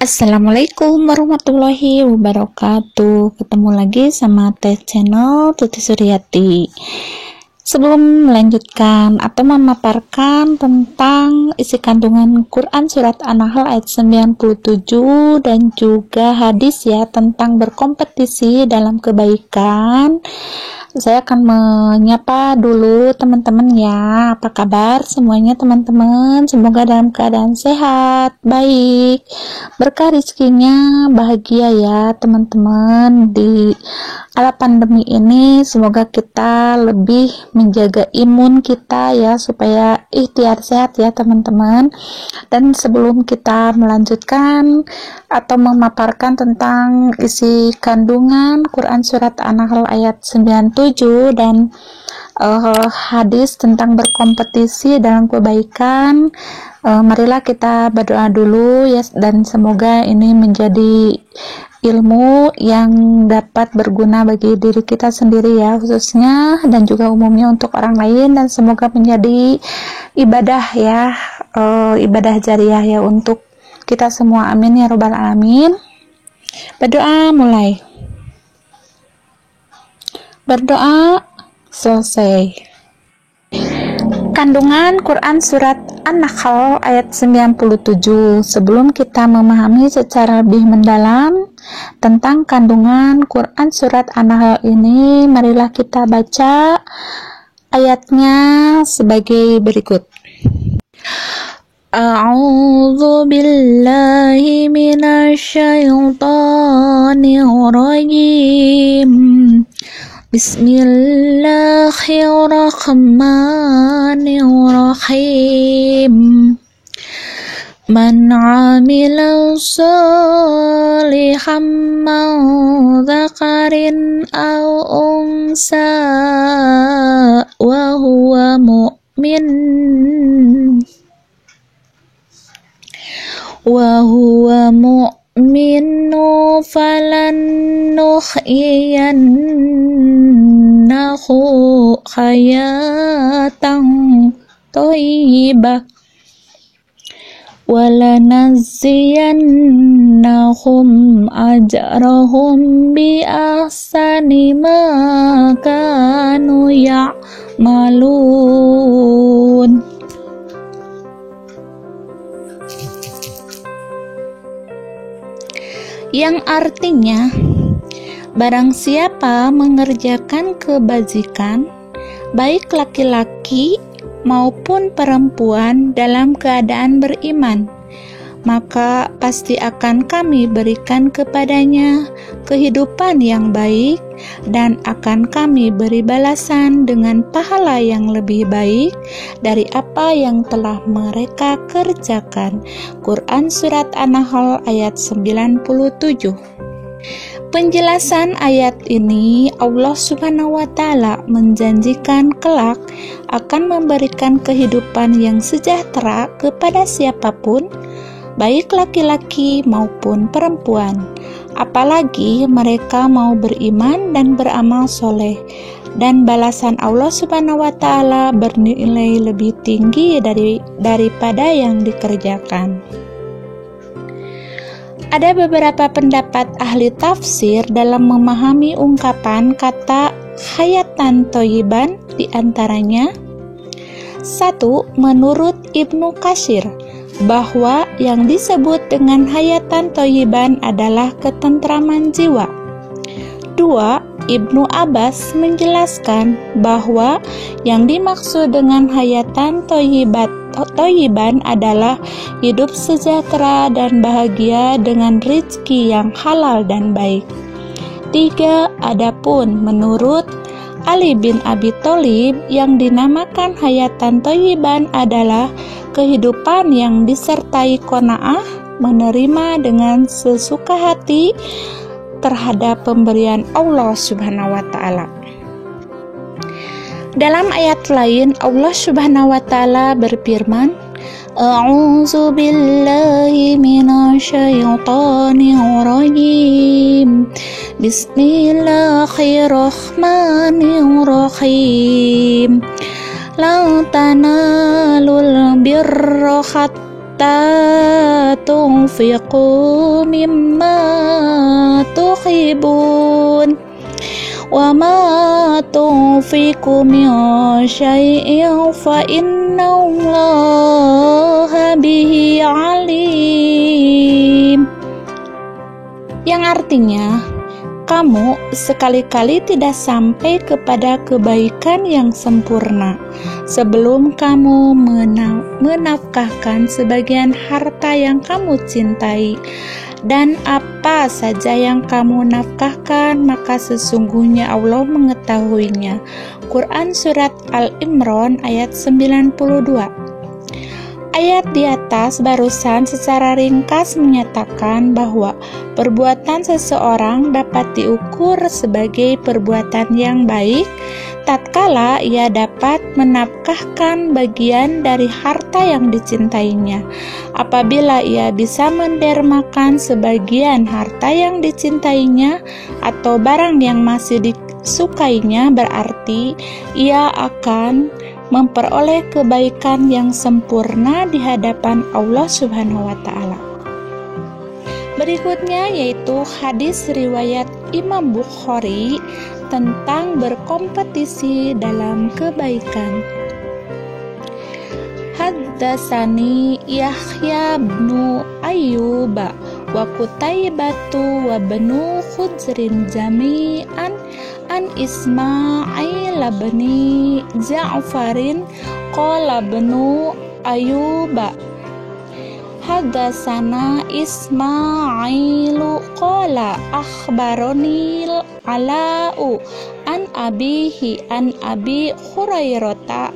Assalamualaikum warahmatullahi wabarakatuh. Ketemu lagi sama Teh Channel Tuti Suryati. Sebelum melanjutkan atau memaparkan tentang isi kandungan Quran Surat An-Nahl ayat 97 dan juga hadis ya tentang berkompetisi dalam kebaikan, saya akan menyapa dulu teman-teman ya. Apa kabar semuanya teman-teman? Semoga dalam keadaan sehat, baik, berkah rezekinya, bahagia ya teman-teman. Di ala pandemi ini semoga kita lebih menjaga imun kita ya, supaya ikhtiar sehat ya teman-teman. Dan sebelum kita melanjutkan atau memaparkan tentang isi kandungan Quran Surat An-Nahl ayat 97 dan hadis tentang berkompetisi dalam kebaikan, marilah kita berdoa dulu ya, dan semoga ini menjadi ilmu yang dapat berguna bagi diri kita sendiri ya khususnya, dan juga umumnya untuk orang lain, dan semoga menjadi ibadah ya, ibadah jariah ya untuk kita semua, amin ya robbal alamin. Berdoa mulai. Berdoa selesai. Kandungan Quran Surat An-Nahl ayat 97. Sebelum kita memahami secara lebih mendalam tentang kandungan Quran Surat An-Nahl ini, marilah kita baca ayatnya sebagai berikut. A'udzu billahi minasyaitonir rajim. Bismillahirrahmanirrahim. Man 'amila shalihan min dzakarin aw unsa wa huwa mu'min falan nuhyiyannahu hayatan thayyibah walanaziyannahum ajrahum bi ahsani ma kanu ya'malun. Yang artinya, barang siapa mengerjakan kebajikan, baik laki-laki maupun perempuan dalam keadaan beriman, maka pasti akan kami berikan kepadanya kehidupan yang baik, dan akan kami beri balasan dengan pahala yang lebih baik dari apa yang telah mereka kerjakan. Quran Surat An-Nahl ayat 97. Penjelasan ayat ini, Allah Subhanahu wa Ta'ala menjanjikan kelak akan memberikan kehidupan yang sejahtera kepada siapapun, baik laki-laki maupun perempuan, apalagi mereka mau beriman dan beramal soleh, dan balasan Allah Subhanahu wa Ta'ala bernilai lebih tinggi daripada yang dikerjakan. Ada beberapa pendapat ahli tafsir dalam memahami ungkapan kata hayatan thayyiban, diantaranya 1. Menurut Ibnu Katsir, bahwa yang disebut dengan hayatan thayyiban adalah ketentraman jiwa. 2. Ibnu Abbas menjelaskan bahwa yang dimaksud dengan hayatan thayyiban adalah hidup sejahtera dan bahagia dengan rezeki yang halal dan baik. 3. Adapun menurut Ali bin Abi Thalib, yang dinamakan hayatan thayyiban adalah kehidupan yang disertai qanaah, menerima dengan sesuka hati terhadap pemberian Allah Subhanahu wa Ta'ala. Dalam ayat lain, Allah Subhanahu wa Ta'ala berfirman, A'udzu billahi minasyaitonir rajim. Bismillahirrahmanirrahim. La tanalul birra hatta tunfiqu mimma tuhibbun wa ma tunfiqu min syai'in fa innallaha bihi alim. Yang artinya, kamu sekali-kali tidak sampai kepada kebaikan yang sempurna sebelum kamu menafkahkan sebagian harta yang kamu cintai. Dan apa saja yang kamu nafkahkan, maka sesungguhnya Allah mengetahuinya. Quran Surat Al-Imran ayat 92. Ayat di atas barusan secara ringkas menyatakan bahwa perbuatan seseorang dapat diukur sebagai perbuatan yang baik tatkala ia dapat menafkahkan bagian dari harta yang dicintainya. Apabila ia bisa mendermakan sebagian harta yang dicintainya atau barang yang masih disukainya, berarti ia akan memperoleh kebaikan yang sempurna di hadapan Allah Subhanahu wa Ta'ala. Berikutnya yaitu hadis riwayat Imam Bukhari tentang berkompetisi dalam kebaikan. Haddatsani Yahya bin Ayyub wa Qutaibatu wa banu Khudrin jami'an an Ismail bin Ja'farin qala banu Ayyub haddatsana Ismailu qala akhbarani Ala'u an abihi an abi Hurairata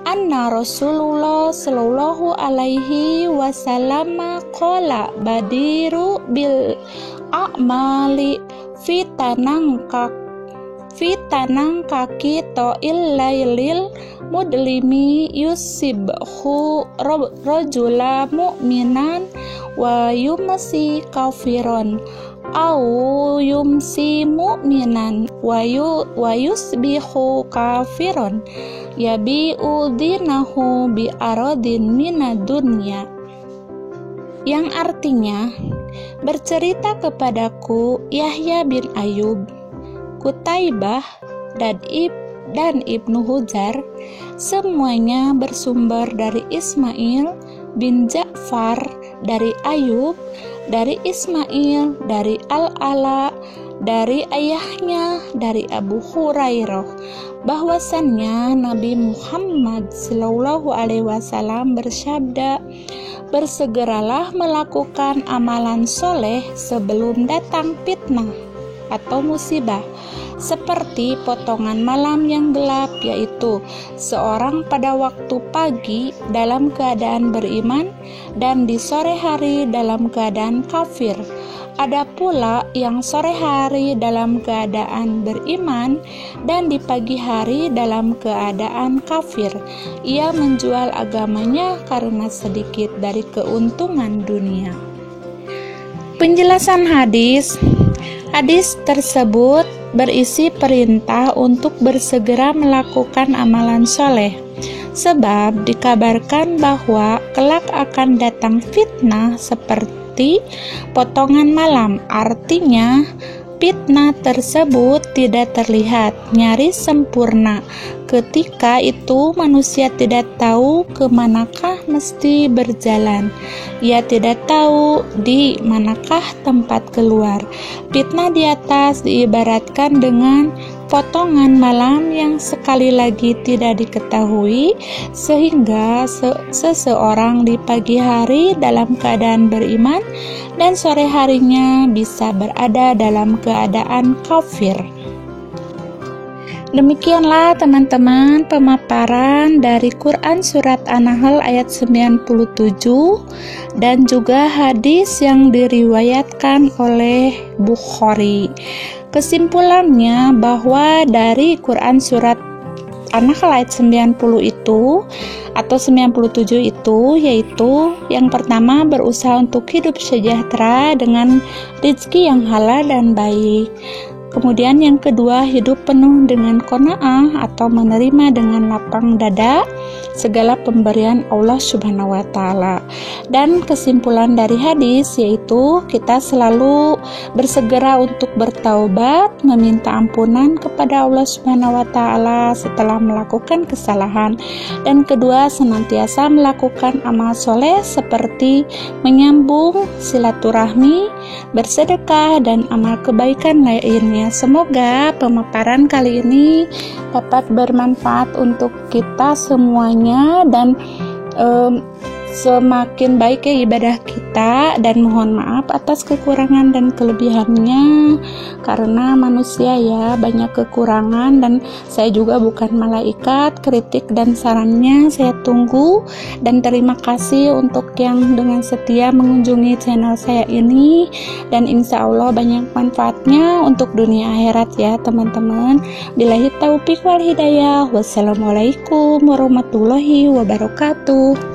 anna Rasulullah sallallahu alaihi wasallam qala badiru bil a'mali fitanang kaki to'il lailil mudlimi yusibhu rajula mu'minan wa yumsi kafiron au yumsi mu'minan wa yusbihu kafiron yabi'u dinahu bi aradin minad dunya. Yang artinya, bercerita kepadaku Yahya bin Ayyub, Qutaibah dan Ibnu Hujar, semuanya bersumber dari Ismail bin Ja'far, dari Ayub, dari Ismail, dari Al-Ala, dari ayahnya, dari Abu Hurairah, bahwasannya Nabi Muhammad sallallahu alaihi wasallam bersabda, bersegeralah melakukan amalan soleh sebelum datang fitnah atau musibah, seperti potongan malam yang gelap, yaitu seorang pada waktu pagi dalam keadaan beriman dan di sore hari dalam keadaan kafir. Ada pula yang sore hari dalam keadaan beriman dan di pagi hari dalam keadaan kafir. Ia menjual agamanya karena sedikit dari keuntungan dunia. Penjelasan hadis tersebut berisi perintah untuk bersegera melakukan amalan soleh, sebab dikabarkan bahwa kelak akan datang fitnah seperti potongan malam. Artinya, fitnah tersebut tidak terlihat, nyaris sempurna. Ketika itu manusia tidak tahu kemanakah mesti berjalan. Ia tidak tahu di manakah tempat keluar. Fitnah di atas diibaratkan dengan potongan malam yang sekali lagi tidak diketahui, sehingga seseorang di pagi hari dalam keadaan beriman dan sore harinya bisa berada dalam keadaan kafir. Demikianlah teman-teman pemaparan dari Quran Surat An-Nahl ayat 97 dan juga hadis yang diriwayatkan oleh Bukhari. Kesimpulannya bahwa dari Quran Surat An-Nahl ayat 90 itu atau 97 itu, yaitu yang pertama berusaha untuk hidup sejahtera dengan rezeki yang halal dan baik. Kemudian yang kedua, hidup penuh dengan qanaah atau menerima dengan lapang dada. segala pemberian Allah Subhanahu wa Ta'ala. Dan kesimpulan dari hadis yaitu kita selalu bersegera untuk bertaubat, meminta ampunan kepada Allah Subhanahu wa Ta'ala setelah melakukan kesalahan. Dan kedua, senantiasa melakukan amal soleh seperti menyambung silaturahmi, bersedekah, dan amal kebaikan lainnya. Semoga pemaparan kali ini dapat bermanfaat untuk kita semuanya dan semakin baik ya ibadah kita, dan mohon maaf atas kekurangan dan kelebihannya karena manusia ya banyak kekurangan, dan saya juga bukan malaikat. Kritik dan sarannya saya tunggu, dan terima kasih untuk yang dengan setia mengunjungi channel saya ini, dan insya Allah banyak manfaatnya untuk dunia akhirat ya teman-teman. Billahi taufiq wal hidayah. Wassalamualaikum warahmatullahi wabarakatuh.